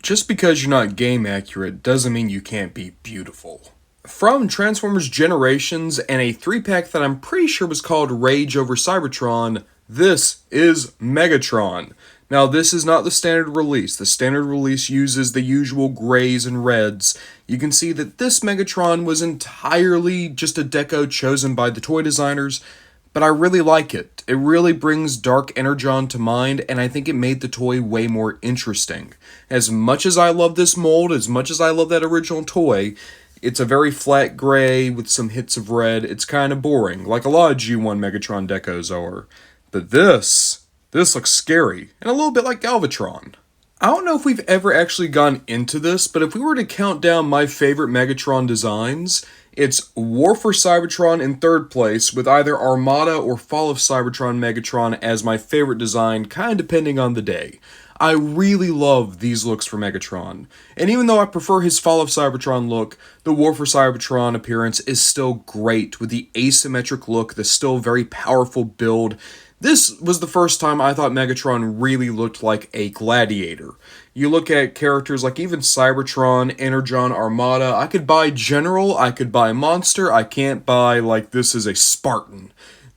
Just because you're not game accurate doesn't mean you can't be beautiful. From Transformers Generations and a 3-pack that I'm pretty sure was called Rage over Cybertron, this is Megatron. Now, this is not the standard release. The standard release uses the usual grays and reds. You can see that this Megatron was entirely just a deco chosen by the toy designers, but I really like it. It really brings Dark Energon to mind, and I think it made the toy way more interesting. As much as I love this mold, as much as I love that original toy, it's a very flat gray with some hits of red. It's kind of boring, like a lot of G1 Megatron decos are. But this looks scary, and a little bit like Galvatron. I don't know if we've ever actually gone into this, but if we were to count down my favorite Megatron designs, it's War for Cybertron in third place, with either Armada or Fall of Cybertron Megatron as my favorite design, kind of depending on the day. I really love these looks for Megatron, and even though I prefer his Fall of Cybertron look, the War for Cybertron appearance is still great, with the asymmetric look, the still very powerful build. This was the first time I thought Megatron really looked like a gladiator. You look at characters like even Cybertron, Energon, Armada, I could buy General, I could buy Monster, I can't buy like this is a Spartan.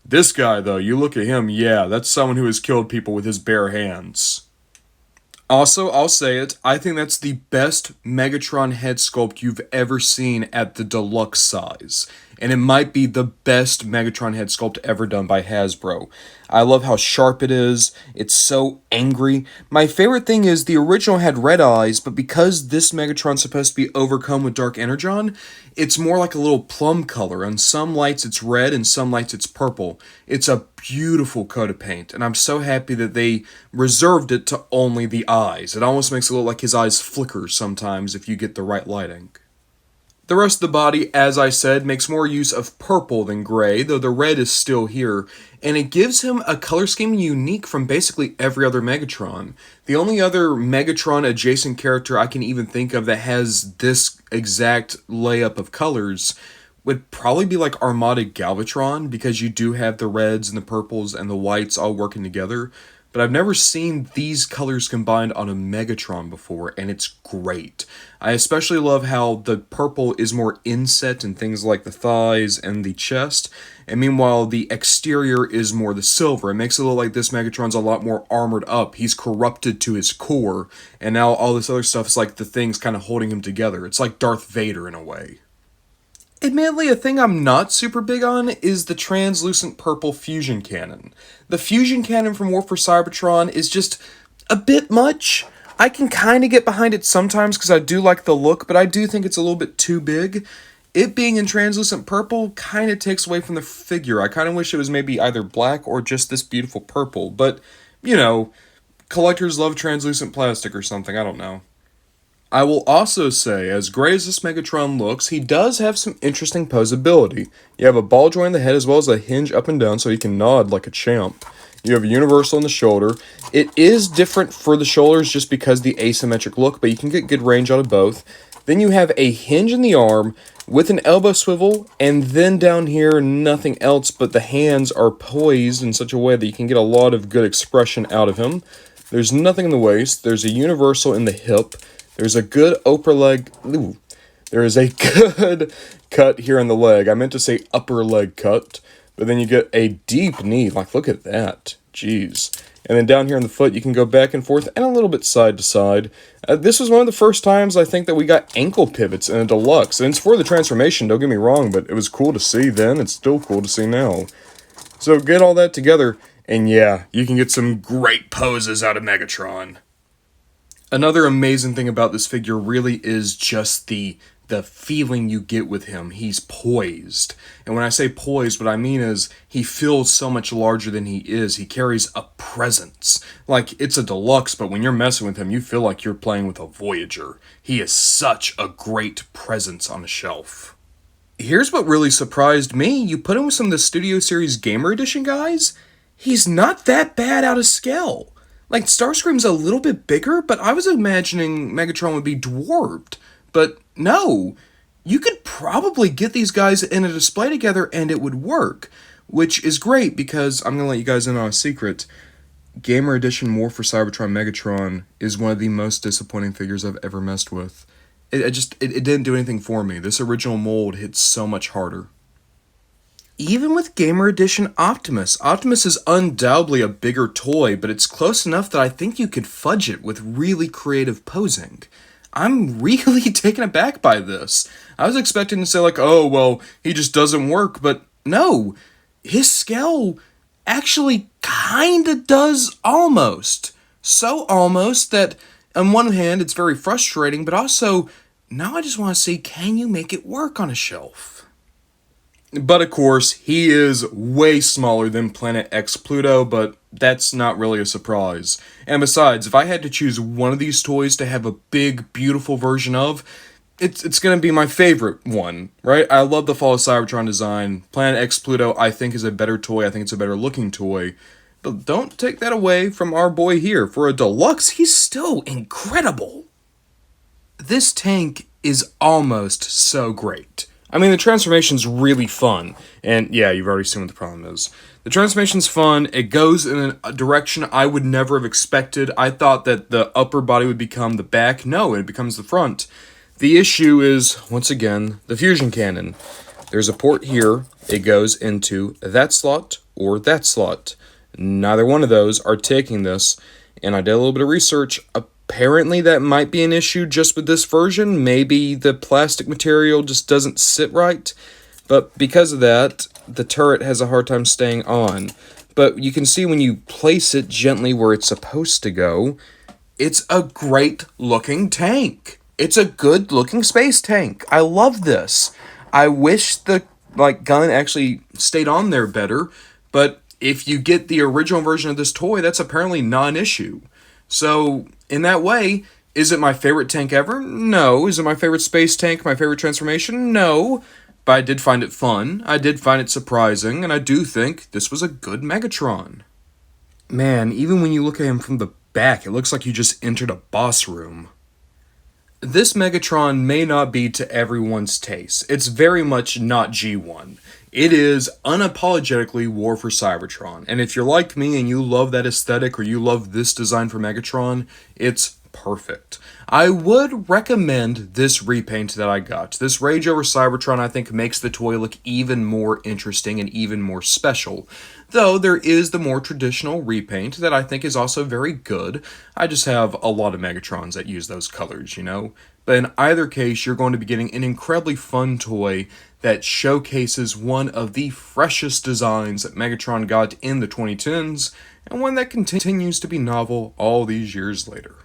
This guy though, you look at him, yeah, that's someone who has killed people with his bare hands. Also, I'll say it, I think that's the best Megatron head sculpt you've ever seen at the deluxe size. And it might be the best Megatron head sculpt ever done by Hasbro. I love how sharp it is, it's so angry. My favorite thing is the original had red eyes, but because this Megatron's supposed to be overcome with Dark Energon, it's more like a little plum color. On some lights it's red, and some lights it's purple. It's a beautiful coat of paint, and I'm so happy that they reserved it to only the eyes. It almost makes it look like his eyes flicker sometimes if you get the right lighting. The rest of the body, as I said, makes more use of purple than gray, though the red is still here, and it gives him a color scheme unique from basically every other Megatron. The only other Megatron adjacent character I can even think of that has this exact layup of colors would probably be like Armada Galvatron, because you do have the reds and the purples and the whites all working together. But I've never seen these colors combined on a Megatron before, and it's great. I especially love how the purple is more inset in things like the thighs and the chest, and meanwhile the exterior is more the silver. It makes it look like this Megatron's a lot more armored up. He's corrupted to his core, and now all this other stuff is like the things kind of holding him together. It's like Darth Vader in a way. Admittedly, a thing I'm not super big on is the translucent purple fusion cannon. The fusion cannon from War for Cybertron is just a bit much. I can kind of get behind it sometimes because I do like the look, but I do think it's a little bit too big. It being in translucent purple kind of takes away from the figure. I kind of wish it was maybe either black or just this beautiful purple, but, you know, collectors love translucent plastic or something, I don't know. I will also say, as great as this Megatron looks, he does have some interesting posability. You have a ball joint in the head as well as a hinge up and down so he can nod like a champ. You have a universal in the shoulder. It is different for the shoulders just because the asymmetric look, but you can get good range out of both. Then you have a hinge in the arm with an elbow swivel, and then down here, nothing else, but the hands are poised in such a way that you can get a lot of good expression out of him. There's nothing in the waist. There's a universal in the hip. There's a good upper leg. Ooh, there is a good cut here in the leg. I meant to say upper leg cut, but then you get a deep knee. Like, look at that. Jeez. And then down here on the foot, you can go back and forth and a little bit side to side. This was one of the first times I think that we got ankle pivots in a deluxe. And it's for the transformation, don't get me wrong, but it was cool to see then. It's still cool to see now. So get all that together, and yeah, you can get some great poses out of Megatron. Another amazing thing about this figure really is just the feeling you get with him. He's poised. And when I say poised, what I mean is he feels so much larger than he is. He carries a presence. Like, it's a deluxe, but when you're messing with him, you feel like you're playing with a Voyager. He is such a great presence on a shelf. Here's what really surprised me. You put him with some of the Studio Series Gamer Edition guys, he's not that bad out of scale. Like, Starscream's a little bit bigger, but I was imagining Megatron would be dwarfed. But no, you could probably get these guys in a display together and it would work. Which is great because, I'm going to let you guys in on a secret, Gamer Edition War for Cybertron Megatron is one of the most disappointing figures I've ever messed with. It didn't do anything for me. This original mold hits so much harder. Even with Gamer Edition Optimus is undoubtedly a bigger toy, but it's close enough that I think you could fudge it with really creative posing. I'm really taken aback by this. I was expecting to say like, oh, well, he just doesn't work, but no. His scale actually kinda does almost. So almost that on one hand it's very frustrating, but also now I just want to see, can you make it work on a shelf? But of course, he is way smaller than Planet X Pluto, but that's not really a surprise. And besides, if I had to choose one of these toys to have a big, beautiful version of, it's gonna be my favorite one, right? I love the Fall of Cybertron design. Planet X Pluto, I think, is a better toy. I think it's a better looking toy. But don't take that away from our boy here. For a deluxe, he's still incredible. This tank is almost so great. I mean, the transformation's really fun. And yeah, you've already seen what the problem is. The transformation's fun. It goes in a direction I would never have expected. I thought that the upper body would become the back. No, it becomes the front. The issue is, once again, the fusion cannon. There's a port here. It goes into that slot or that slot. Neither one of those are taking this. And I did a little bit of research. Apparently that might be an issue just with this version. Maybe the plastic material just doesn't sit right. But because of that, the turret has a hard time staying on. But you can see when you place it gently where it's supposed to go, it's a great looking tank. It's a good looking space tank. I love this. I wish the gun actually stayed on there better, but if you get the original version of this toy, that's apparently not an issue. So, in that way, is it my favorite tank ever? No. Is it my favorite space tank, my favorite transformation? No. But I did find it fun, I did find it surprising, and I do think this was a good Megatron. Man, even when you look at him from the back, it looks like you just entered a boss room. This Megatron may not be to everyone's taste. It's very much not G1. It is unapologetically War for Cybertron. And if you're like me and you love that aesthetic or you love this design for Megatron, it's perfect. I would recommend this repaint that I got. This Rage over Cybertron, I think, makes the toy look even more interesting and even more special. Though there is the more traditional repaint that I think is also very good. I just have a lot of Megatrons that use those colors, you know? But in either case, you're going to be getting an incredibly fun toy that showcases one of the freshest designs that Megatron got in the 2010s, and one that continues to be novel all these years later.